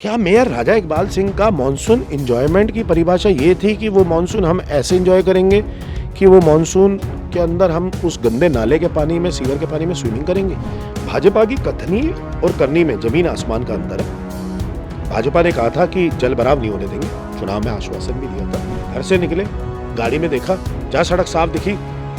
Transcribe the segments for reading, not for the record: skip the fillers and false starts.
क्या मेयर राजा इकबाल सिंह का monsoon enjoyment की परिभाषा ये थी कि वो मॉनसून हम ऐसे इंजॉय करेंगे कि वो मॉनसून के अंदर हम उस गंदे नाले के पानी में, सीवर के पानी में स्विमिंग करेंगे? भाजपा की कथनी और करनी में जमीन आसमान का अंतर है। भाजपा ने कहा था कि जल भराव नहीं होने देंगे, चुनाव में आश्वासन भी दिया था। घर से निकले, गाड़ी में देखा, जहाँ सड़क साफ दिखी,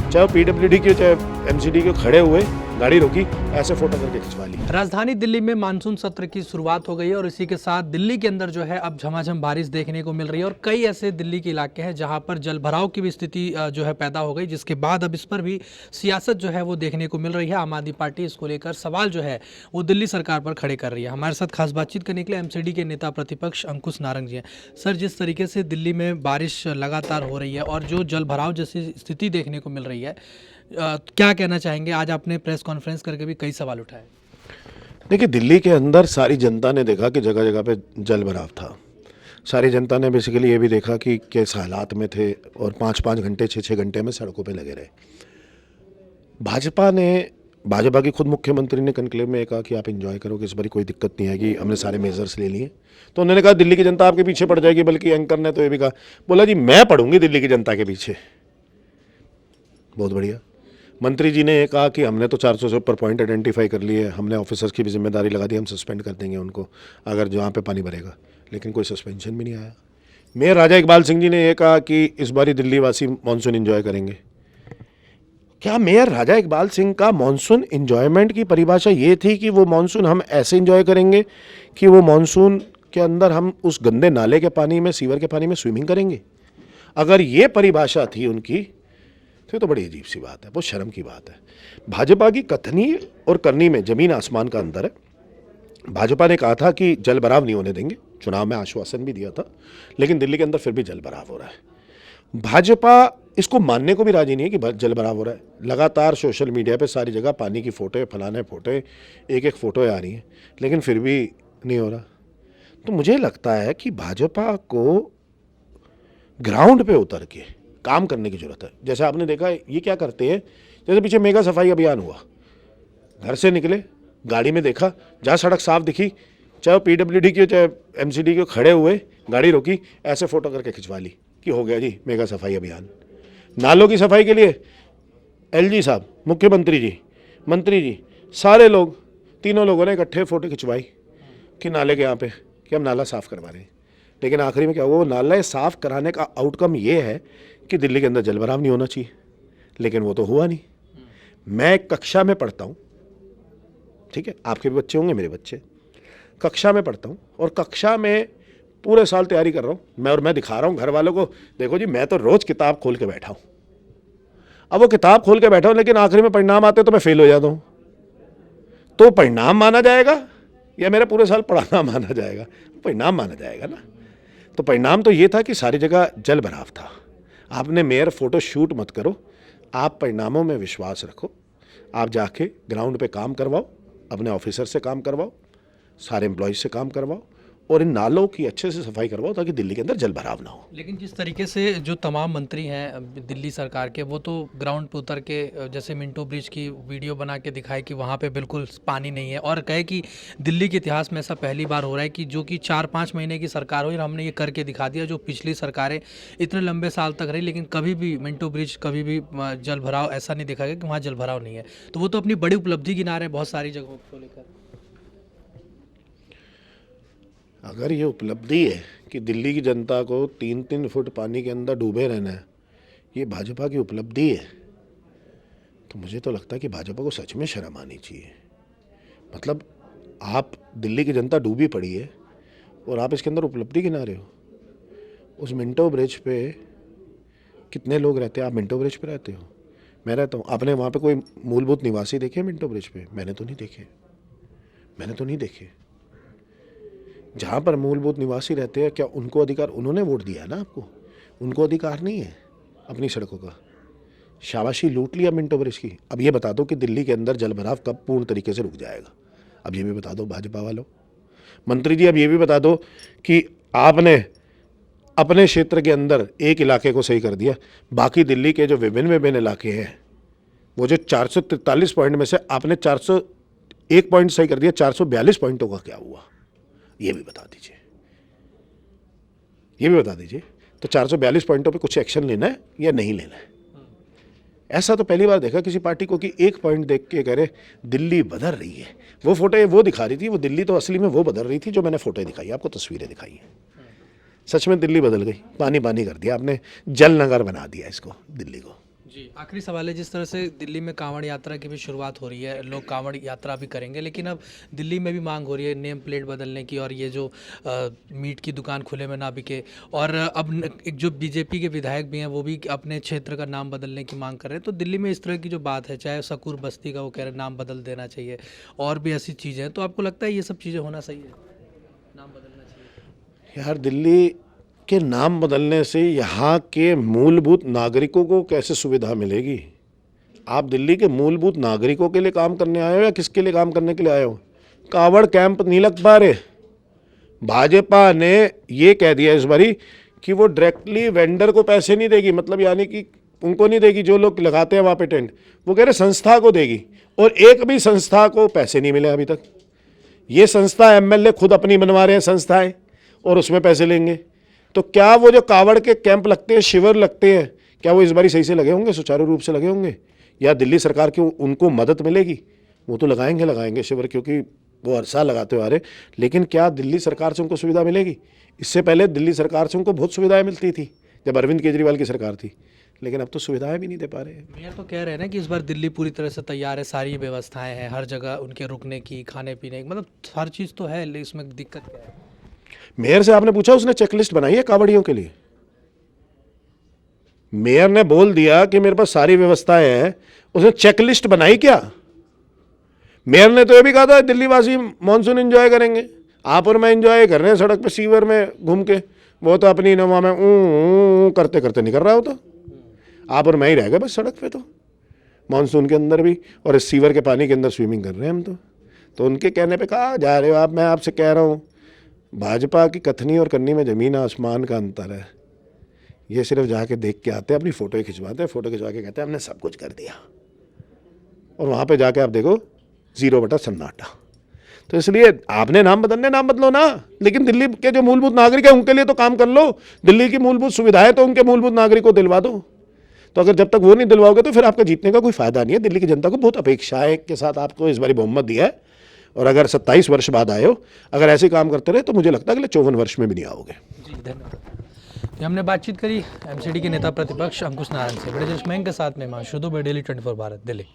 चाहे पीडब्ल्यूडी की चाहे एमसीडी के, खड़े हुए, गाड़ी रोकी, ऐसे फोटो करके खिंचवा ली। राजधानी दिल्ली में मानसून सत्र की शुरुआत हो गई है और इसी के साथ दिल्ली के अंदर जो है अब झमाझम बारिश देखने को मिल रही है और कई ऐसे दिल्ली के इलाके हैं जहां पर जल भराव की भी स्थिति जो है पैदा हो गई, जिसके बाद अब इस पर भी सियासत जो है वो देखने को मिल रही है। आम आदमी पार्टी इसको लेकर सवाल जो है वो दिल्ली सरकार पर खड़े कर रही है। हमारे साथ खास बातचीत करने के लिए एमसीडी के नेता प्रतिपक्ष अंकुश नारंग जी हैं। सर, जिस तरीके से दिल्ली में बारिश लगातार हो रही है और जो जल भराव जैसी स्थिति देखने को मिल रही है, क्या कहना चाहेंगे? आज आपने प्रेस कॉन्फ्रेंस करके भी कई सवाल उठाए। देखिए, दिल्ली के अंदर सारी जनता ने देखा कि जगह जगह पे जल भराव था। सारी जनता ने बेसिकली ये भी देखा कि किस हालात में थे और 5-5 घंटे, 6-6 घंटे में सड़कों पे लगे रहे। भाजपा की खुद मुख्यमंत्री ने कनक्लेव में कहा कि आप एंजॉय करो, कि इस बार कोई दिक्कत नहीं आएगी, हमने सारे मेजर्स ले लिए। तो उन्होंने कहा दिल्ली की जनता आपके पीछे पड़ जाएगी, बल्कि एंकर ने तो ये भी कहा, बोला जी मैं पढ़ूंगी दिल्ली की जनता के पीछे। बहुत बढ़िया। मंत्री जी ने ये कहा कि हमने तो 400 से ऊपर पॉइंट आइडेंटिफाई कर लिए, हमने ऑफिसर्स की भी जिम्मेदारी लगा दी, हम सस्पेंड कर देंगे उनको अगर जहाँ पे पानी भरेगा। लेकिन कोई सस्पेंशन भी नहीं आया। मेयर राजा इकबाल सिंह जी ने यह कहा कि इस बारी दिल्ली वासी मानसून इंजॉय करेंगे। क्या मेयर राजा इकबाल सिंह का मॉनसून इंजॉयमेंट की परिभाषा ये थी कि वो मॉनसून हम ऐसे इंजॉय करेंगे कि वो मॉनसून के अंदर हम उस गंदे नाले के पानी में, सीवर के पानी में स्विमिंग करेंगे? अगर ये परिभाषा थी उनकी तो बड़ी अजीब सी बात है, बहुत शर्म की बात है। भाजपा की कथनी और करनी में जमीन आसमान का अंतर है। भाजपा ने कहा था कि जल भराव नहीं होने देंगे, चुनाव में आश्वासन भी दिया था, लेकिन दिल्ली के अंदर फिर भी जल भराव हो रहा है। भाजपा इसको मानने को भी राजी नहीं है कि जल भराव हो रहा है। लगातार सोशल मीडिया पे सारी जगह पानी की फोटो, फलाने फोटो, एक फोटो आ रही है, लेकिन फिर भी नहीं हो रहा। तो मुझे लगता है कि भाजपा को ग्राउंड पे उतर के काम करने की जरूरत है। जैसे आपने देखा, ये क्या करते हैं, जैसे पीछे मेगा सफाई अभियान हुआ, घर से निकले, गाड़ी में देखा, जहाँ सड़क साफ दिखी, चाहे पीडब्ल्यूडी की चाहे एमसीडी के, खड़े हुए, गाड़ी रोकी, ऐसे फोटो करके खिंचवा ली कि हो गया जी मेगा सफाई अभियान। नालों की सफाई के लिए एलजी साहब, मुख्यमंत्री जी, मंत्री जी, सारे लोग, तीनों लोगों ने इकट्ठे फोटो खिंचवाई कि नाले के यहाँ पे कि हम नाला साफ़ करवा रहे हैं। लेकिन आखिरी में क्या हुआ? वो नाला साफ़ कराने का आउटकम ये है कि दिल्ली के अंदर जल भराव नहीं होना चाहिए, लेकिन वो तो हुआ नहीं। मैं कक्षा में पढ़ता हूँ, ठीक है, आपके भी बच्चे होंगे, मेरे बच्चे, कक्षा में पढ़ता हूँ और कक्षा में पूरे साल तैयारी कर रहा हूँ मैं दिखा रहा हूँ घर वालों को, देखो जी मैं तो रोज़ किताब खोल के बैठा हूँ। अब वो किताब खोल के बैठा हूँ, लेकिन आखिरी में परिणाम आते तो मैं फेल हो जाता हूँ। तो परिणाम माना जाएगा या मेरा पूरे साल पढ़ाना माना जाएगा? परिणाम माना जाएगा ना। तो परिणाम तो ये था कि सारी जगह जल भराव था। आपने मेयर फोटो शूट मत करो, आप परिणामों में विश्वास रखो। आप जाके ग्राउंड पे काम करवाओ, अपने ऑफिसर से काम करवाओ, सारे एम्प्लॉयज से काम करवाओ और इन नालों की अच्छे से सफाई करवाओ ताकि दिल्ली के अंदर जल भराव ना हो। लेकिन जिस तरीके से जो तमाम मंत्री हैं दिल्ली सरकार के, वो तो ग्राउंड पे उतर के जैसे मिंटो ब्रिज की वीडियो बना के दिखाए कि वहाँ पे बिल्कुल पानी नहीं है और कहे कि दिल्ली के इतिहास में ऐसा पहली बार हो रहा है कि जो कि 4-5 महीने की सरकार हुई और हमने ये करके दिखा दिया। जो पिछली सरकारें इतने लंबे साल तक रही, लेकिन कभी भी मिंटो ब्रिज, कभी भी जल भराव ऐसा नहीं देखा गया कि वहाँ जल भराव नहीं है। तो वो तो अपनी बड़ी उपलब्धि गिना रहे हैं बहुत सारी जगहों को लेकर। अगर ये उपलब्धि है कि दिल्ली की जनता को 3-3 फुट पानी के अंदर डूबे रहना है, ये भाजपा की उपलब्धि है, तो मुझे तो लगता है कि भाजपा को सच में शर्म आनी चाहिए। मतलब आप, दिल्ली की जनता डूबी पड़ी है और आप इसके अंदर उपलब्धि गिना रहे हो। उस मिंटो ब्रिज पे कितने लोग रहते हैं? आप मिंटो ब्रिज पे रहते हो, मैं रहता हूँ। आपने वहाँ पे कोई मूलभूत निवासी देखे मिंटो ब्रिज पे? मैंने तो नहीं देखे। जहाँ पर मूलभूत निवासी रहते हैं, क्या उनको अधिकार, उन्होंने वोट दिया है ना आपको, उनको अधिकार नहीं है अपनी सड़कों का? शाबाशी लूट लिया मिंटो ब्रिज की। अब ये बता दो कि दिल्ली के अंदर जल भराव कब पूर्ण तरीके से रुक जाएगा? अब ये भी बता दो भाजपा वालों। मंत्री जी, अब ये भी बता दो कि आपने अपने क्षेत्र के अंदर एक इलाके को सही कर दिया, बाकी दिल्ली के जो विभिन्न इलाके हैं, वो जो 443 पॉइंट में से आपने 401 पॉइंट सही कर दिया, 442 पॉइंटों का क्या हुआ? ये भी बता दीजिए, ये भी बता दीजिए। तो 442 पॉइंटों पे कुछ एक्शन लेना है या नहीं लेना है? ऐसा तो पहली बार देखा किसी पार्टी को कि एक पॉइंट देख के कह रहे दिल्ली बदल रही है। वो फोटो वो दिखा रही थी, वो दिल्ली तो असली में वो बदल रही थी जो मैंने फोटो दिखाई, आपको तस्वीरें दिखाई हैं। सच में दिल्ली बदल गई, पानी पानी कर दिया आपने, जल नगर बना दिया इसको, दिल्ली को। जी, आखिरी सवाल है, जिस तरह से दिल्ली में कांवड़ यात्रा की भी शुरुआत हो रही है, लोग कांवड़ यात्रा भी करेंगे, लेकिन अब दिल्ली में भी मांग हो रही है नेम प्लेट बदलने की, और ये जो मीट की दुकान खुले में ना बिके, और अब एक जो बीजेपी के विधायक भी हैं वो भी अपने क्षेत्र का नाम बदलने की मांग कर रहे हैं। तो दिल्ली में इस तरह की जो बात है, चाहे सकूर बस्ती का वो कह रहे हैं नाम बदल देना चाहिए, और भी ऐसी चीज़ें हैं, तो आपको लगता है ये सब चीज़ें होना सही है, नाम बदलना चाहिए? यार दिल्ली के नाम बदलने से यहाँ के मूलभूत नागरिकों को कैसे सुविधा मिलेगी? आप दिल्ली के मूलभूत नागरिकों के लिए काम करने आए हो या किसके लिए काम करने के लिए आए हो? कावड़ कैंप नहीं लग पा रहे। भाजपा ने ये कह दिया इस बारी कि वो डायरेक्टली वेंडर को पैसे नहीं देगी, मतलब यानी कि उनको नहीं देगी जो लोग लगाते हैं वहाँ पे टेंट, वो कह रहे संस्था को देगी, और एक भी संस्था को पैसे नहीं मिले अभी तक। ये संस्था एमएलए खुद अपनी बनवा रहे हैं संस्थाएं, और उसमें पैसे लेंगे। तो क्या वो जो कावड़ के कैंप लगते हैं, शिविर लगते हैं, क्या वो इस बारी सही से लगे होंगे, सुचारू रूप से लगे होंगे, या दिल्ली सरकार की उनको मदद मिलेगी? वो तो लगाएंगे शिविर, क्योंकि वो हर साल लगाते हुए आ रहे, लेकिन क्या दिल्ली सरकार से उनको सुविधा मिलेगी? इससे पहले दिल्ली सरकार से उनको बहुत सुविधाएं मिलती थी जब अरविंद केजरीवाल की सरकार थी, लेकिन अब तो सुविधाएं भी नहीं दे पा रहे हैं। मेयर तो कह रहे हैं ना कि इस बार दिल्ली पूरी तरह से तैयार है, सारी व्यवस्थाएं हैं, हर जगह उनके रुकने की, खाने पीने की, मतलब हर चीज़ तो है, लेकिन इसमें दिक्कत क्या है? मेयर से आपने पूछा, उसने चेकलिस्ट बनाई है कावड़ियों के लिए? मेयर ने बोल दिया कि मेरे पास सारी व्यवस्थाएं हैं, उसने चेकलिस्ट बनाई क्या? मेयर ने तो ये भी कहा था दिल्ली वासी मानसून एंजॉय करेंगे। आप और मैं एंजॉय कर रहे हैं सड़क पे सीवर में घूम के, वो तो अपनी नवा में करते करते नहीं कर रहा होता। आप और मैं ही रह गए बस सड़क पे, तो मानसून के अंदर भी, और इस सीवर के पानी के अंदर स्विमिंग कर रहे हैं हम। तो उनके कहने पे कहा जा रहे हो आप। मैं आपसे कह रहा हूँ, भाजपा की कथनी और करनी में ज़मीन आसमान का अंतर है। ये सिर्फ जाके देख के आते हैं, अपनी फ़ोटो खिंचवाते हैं, फ़ोटो खिंचवा के कहते हैं हमने सब कुछ कर दिया, और वहाँ पे जाके आप देखो 0 सन्नाटा। तो इसलिए आपने नाम बदलने, नाम बदलो ना, लेकिन दिल्ली के जो मूलभूत नागरिक हैं उनके लिए तो काम कर लो। दिल्ली की मूलभूत सुविधाएं तो उनके मूलभूत नागरिकों को दिलवा दो। तो अगर जब तक वो नहीं दिलवाओगे तो फिर आपका जीतने का कोई फायदा नहीं है। दिल्ली की जनता को बहुत अपेक्षाएं के साथ आपको इस बारी बहुमत दिया है, और अगर 27 वर्ष बाद आए हो, अगर ऐसे काम करते रहे तो मुझे लगता है अगले 54 वर्ष में भी नहीं आओगे। जी, धन्यवाद। हमने बातचीत करी एमसीडी के नेता प्रतिपक्ष अंकुश नारायण से। बड़े जश्मैन के साथ में हिमांशु दुबे, डेली 24 भारत, दिल्ली।